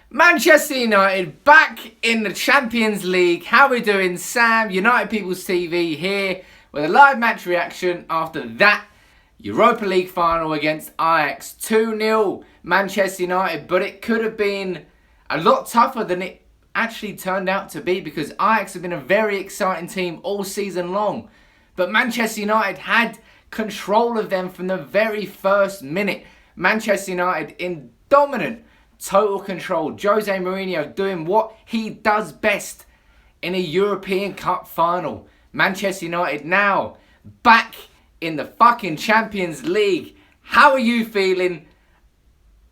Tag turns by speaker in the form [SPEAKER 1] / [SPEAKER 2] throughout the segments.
[SPEAKER 1] Manchester United back in the Champions League. How we doing, Sam? United People's TV here with a live match reaction after that Europa League final against Ajax. 2-0 Manchester United, but it could have been a lot tougher than it actually turned out to be because Ajax have been a very exciting team all season long. But Manchester United had control of them from the very first minute. Manchester United in dominant total control. Jose Mourinho doing what he does best in a European Cup final. Manchester United now back in the fucking Champions League. How are you feeling?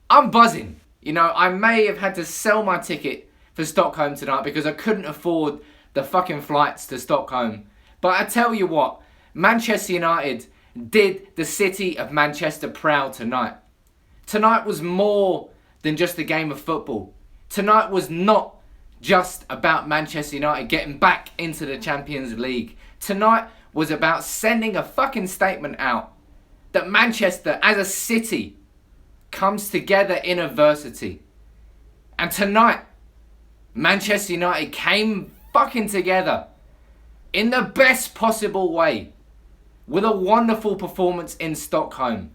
[SPEAKER 1] I'm buzzing. You know, I may have had to sell my ticket for Stockholm tonight because I couldn't afford the fucking flights to Stockholm. But I tell you what, Manchester United did the city of Manchester proud tonight. Tonight was more than just a game of football. Tonight was not just about Manchester United getting back into the Champions League. Tonight was about sending a fucking statement out that Manchester as a city comes together in adversity. And tonight, Manchester United came fucking together in the best possible way with a wonderful performance in Stockholm.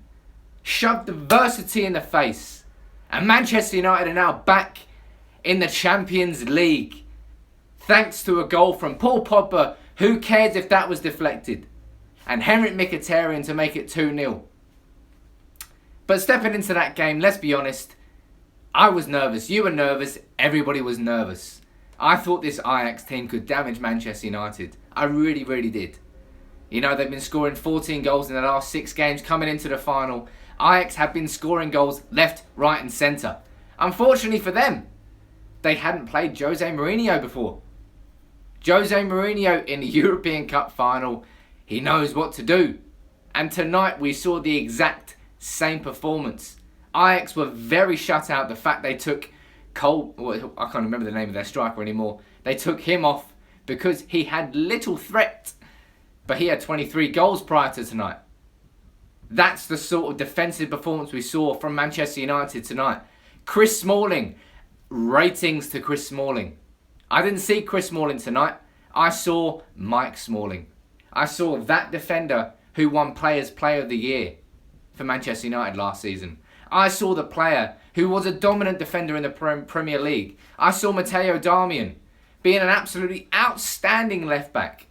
[SPEAKER 1] Shoved adversity in the face. And Manchester United are now back in the Champions League. Thanks to a goal from Paul Pogba. Who cares if that was deflected? And Henrikh Mkhitaryan to make it 2-0. But stepping into that game, let's be honest, I was nervous. You were nervous. Everybody was nervous. I thought this Ajax team could damage Manchester United. I really, really did. You know, they've been scoring 14 goals in the last 6 games coming into the final. Ajax have been scoring goals left, right and centre. Unfortunately for them, they hadn't played Jose Mourinho before. Jose Mourinho in the European Cup final, he knows what to do. And tonight we saw the exact same performance. Ajax were very shut out. The fact they took I can't remember the name of their striker anymore. They took him off because he had little threat. But he had 23 goals prior to tonight. That's the sort of defensive performance we saw from Manchester United tonight. Chris Smalling. Ratings to Chris Smalling. I didn't see Chris Smalling tonight. I saw Mike Smalling. I saw that defender who won Players' Player of the Year for Manchester United last season. I saw the player who was a dominant defender in the Premier League. I saw Matteo Darmian being an absolutely outstanding left back.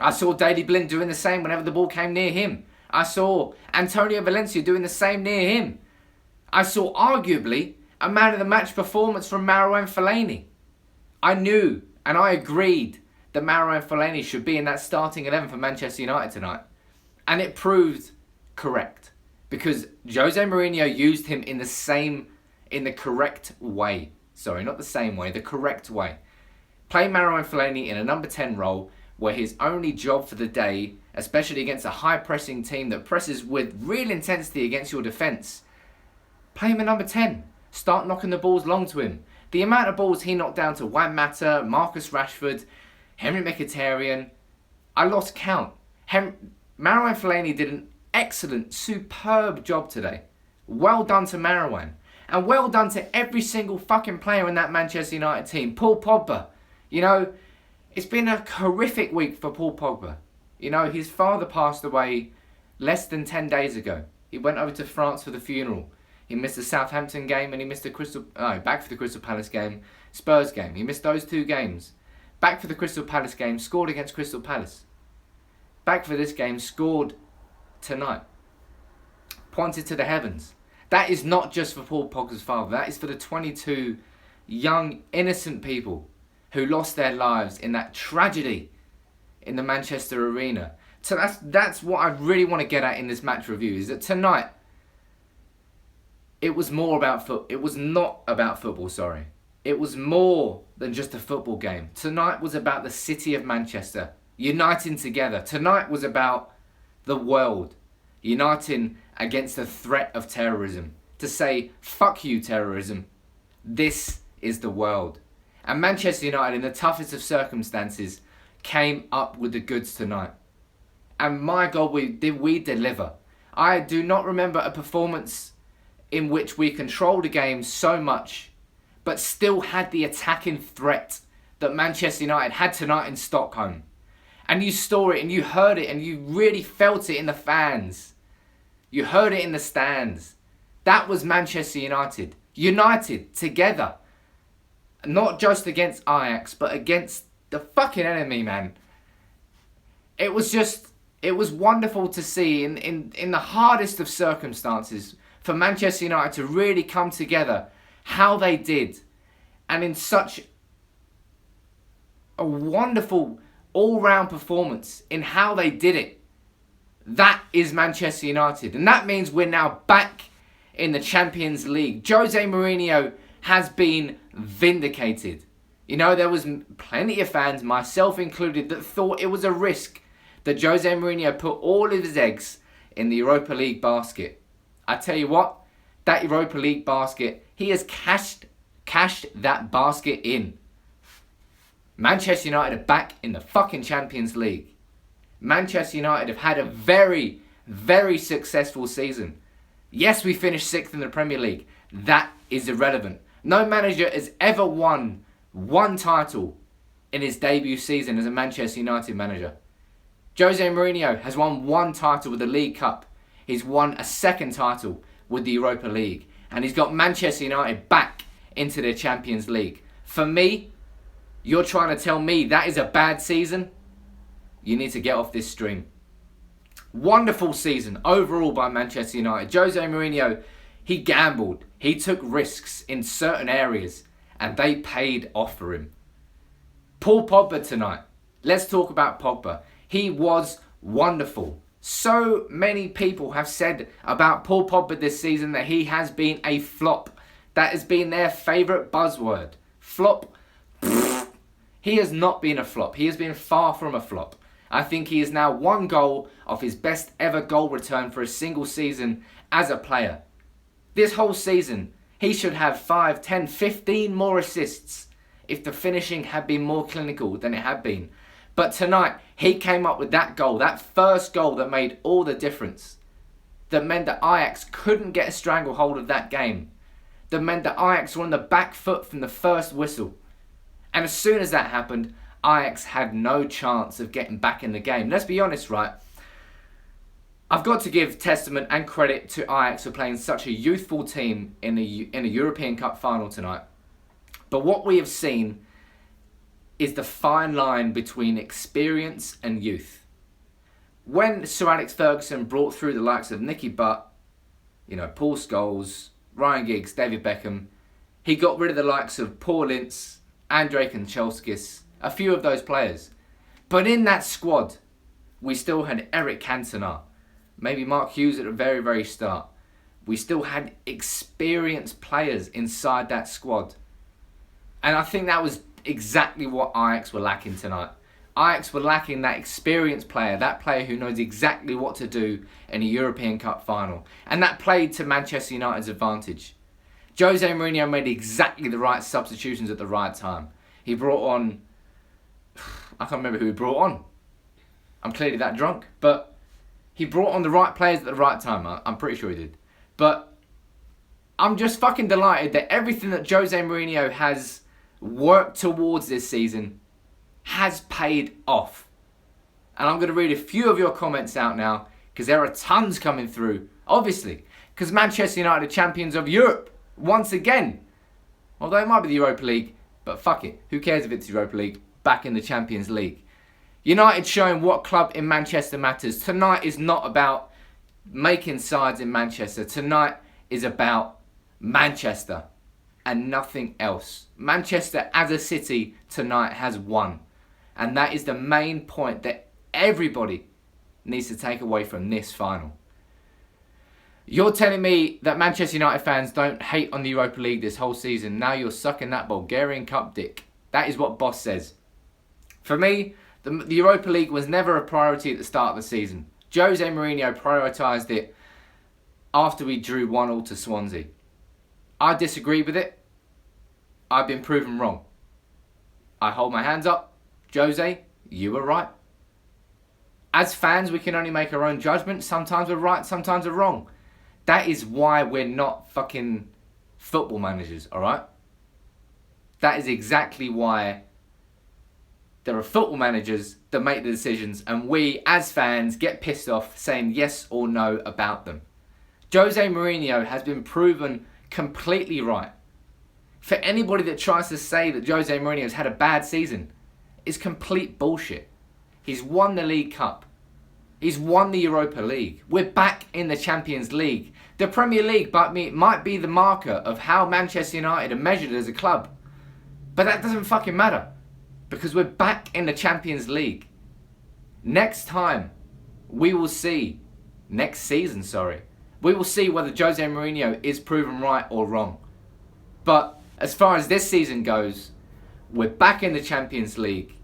[SPEAKER 1] I saw Daley Blind doing the same whenever the ball came near him. I saw Antonio Valencia doing the same near him. I saw arguably a man of the match performance from Marouane Fellaini. I knew and I agreed that Marouane Fellaini should be in that starting 11 for Manchester United tonight. And it proved correct. Because Jose Mourinho used him in the correct way. Sorry, not the same way, the correct way. Play Marouane Fellaini in a number 10 role where his only job for the day, especially against a high-pressing team that presses with real intensity against your defence, play him at number 10. Start knocking the balls long to him. The amount of balls he knocked down to Juan Mata, Marcus Rashford, Henrikh Mkhitaryan, I lost count. Marouane Fellaini did an excellent, superb job today. Well done to Marouane. And well done to every single fucking player in that Manchester United team. Paul Pogba, you know, it's been a horrific week for Paul Pogba. You know, his father passed away less than 10 days ago. He went over to France for the funeral. He missed the Southampton game and he missed back for the Crystal Palace game, Spurs game. He missed those 2 games. Back for the Crystal Palace game, scored against Crystal Palace. Back for this game, scored tonight. Pointed to the heavens. That is not just for Paul Pogba's father. That is for the 22 young, innocent people who lost their lives in that tragedy in the Manchester arena. So that's what I really want to get at in this match review, is that tonight it was more about it was not about football, sorry. It was more than just a football game. Tonight was about the city of Manchester uniting together. Tonight was about the world uniting against the threat of terrorism. To say, fuck you terrorism. This is the world. And Manchester United, in the toughest of circumstances, came up with the goods tonight. And my God, we deliver. I do not remember a performance in which we controlled a game so much but still had the attacking threat that Manchester United had tonight in Stockholm. And you saw it and you heard it and you really felt it in the fans. You heard it in the stands. That was Manchester United. United together. Not just against Ajax, but against the fucking enemy, man. It was wonderful to see in the hardest of circumstances for Manchester United to really come together how they did. And in such a wonderful all-round performance in how they did it. That is Manchester United. And that means we're now back in the Champions League. Jose Mourinho has been vindicated. You know, there was plenty of fans, myself included, that thought it was a risk that Jose Mourinho put all of his eggs in the Europa League basket. I tell you what, that Europa League basket, he has cashed that basket in. Manchester United are back in the fucking Champions League. Manchester United have had a very, very successful season. Yes, we finished 6th in the Premier League. That is irrelevant. No manager has ever won one title in his debut season as a Manchester United manager. Jose Mourinho has won one title with the League Cup. He's won a second title with the Europa League. And he's got Manchester United back into the Champions League. For me, you're trying to tell me that is a bad season? You need to get off this stream. Wonderful season overall by Manchester United. Jose Mourinho, he gambled. He took risks in certain areas and they paid off for him. Paul Pogba tonight. Let's talk about Pogba. He was wonderful. So many people have said about Paul Pogba this season that he has been a flop. That has been their favourite buzzword. Flop. He has not been a flop. He has been far from a flop. I think he is now one goal off his best ever goal return for a single season as a player. This whole season, he should have 5, 10, 15 more assists if the finishing had been more clinical than it had been. But tonight, he came up with that goal, that first goal that made all the difference. That meant that Ajax couldn't get a stranglehold of that game. That meant that Ajax were on the back foot from the first whistle. And as soon as that happened, Ajax had no chance of getting back in the game. Let's be honest, right? I've got to give testament and credit to Ajax for playing such a youthful team in a European Cup final tonight. But what we have seen is the fine line between experience and youth. When Sir Alex Ferguson brought through the likes of Nicky Butt, Paul Scholes, Ryan Giggs, David Beckham, he got rid of the likes of Paul Ince, Andrei Kanchelskis, a few of those players. But in that squad, we still had Eric Cantona, maybe Mark Hughes at the very, very start. We still had experienced players inside that squad. And I think that was exactly what Ajax were lacking tonight. Ajax were lacking that experienced player, that player who knows exactly what to do in a European Cup final. And that played to Manchester United's advantage. Jose Mourinho made exactly the right substitutions at the right time. He brought on... I can't remember who he brought on. I'm clearly that drunk. But he brought on the right players at the right time. I'm pretty sure he did. But I'm just fucking delighted that everything that Jose Mourinho has worked towards this season has paid off. And I'm going to read a few of your comments out now because there are tons coming through. Obviously, because Manchester United are champions of Europe once again. Although it might be the Europa League, but fuck it. Who cares if it's the Europa League? Back in the Champions League. United showing what club in Manchester matters. Tonight is not about making sides in Manchester. Tonight is about Manchester and nothing else. Manchester as a city tonight has won. And that is the main point that everybody needs to take away from this final. You're telling me that Manchester United fans don't hate on the Europa League this whole season. Now you're sucking that Bulgarian Cup dick. That is what Boss says. For me, the Europa League was never a priority at the start of the season. Jose Mourinho prioritised it after we drew 1-1 to Swansea. I disagree with it. I've been proven wrong. I hold my hands up. Jose, you were right. As fans, we can only make our own judgments. Sometimes we're right, sometimes we're wrong. That is why we're not fucking football managers, alright? That is exactly why there are football managers that make the decisions, and we, as fans, get pissed off saying yes or no about them. Jose Mourinho has been proven completely right. For anybody that tries to say that Jose Mourinho has had a bad season, it's complete bullshit. He's won the League Cup. He's won the Europa League. We're back in the Champions League. The Premier League might be the marker of how Manchester United are measured as a club. But that doesn't fucking matter. Because we're back in the Champions League. Next time, we will see, next season, we will see whether Jose Mourinho is proven right or wrong. But as far as this season goes, we're back in the Champions League.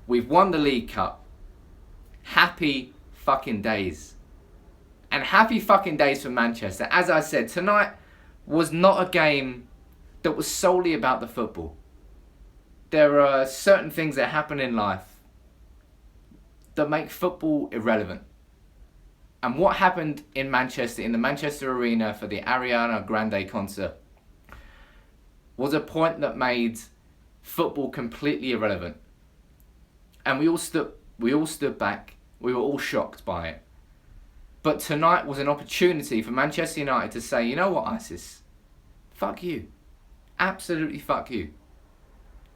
[SPEAKER 1] We've won the League Cup. Happy fucking days. And happy fucking days for Manchester. As I said, tonight was not a game that was solely about the football. There are certain things that happen in life that make football irrelevant. And what happened in Manchester, in the Manchester Arena for the Ariana Grande concert, was a point that made football completely irrelevant. And we all stood back. We were all shocked by it. But tonight was an opportunity for Manchester United to say, you know what, ISIS? Fuck you. Absolutely fuck you.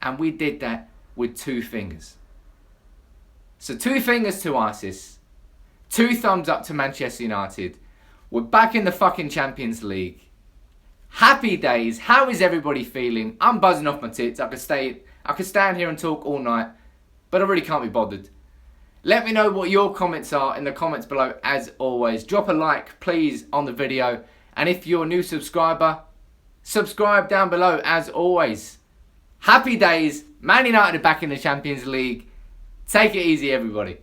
[SPEAKER 1] And we did that with 2 fingers. So 2 fingers to ISIS. 2 thumbs up to Manchester United. We're back in the fucking Champions League. Happy days. How is everybody feeling? I'm buzzing off my tits. I could stand here and talk all night, but I really can't be bothered. Let me know what your comments are in the comments below as always. Drop a like, please, on the video. And if you're a new subscriber, subscribe down below as always. Happy days. Man United are back in the Champions League. Take it easy, everybody.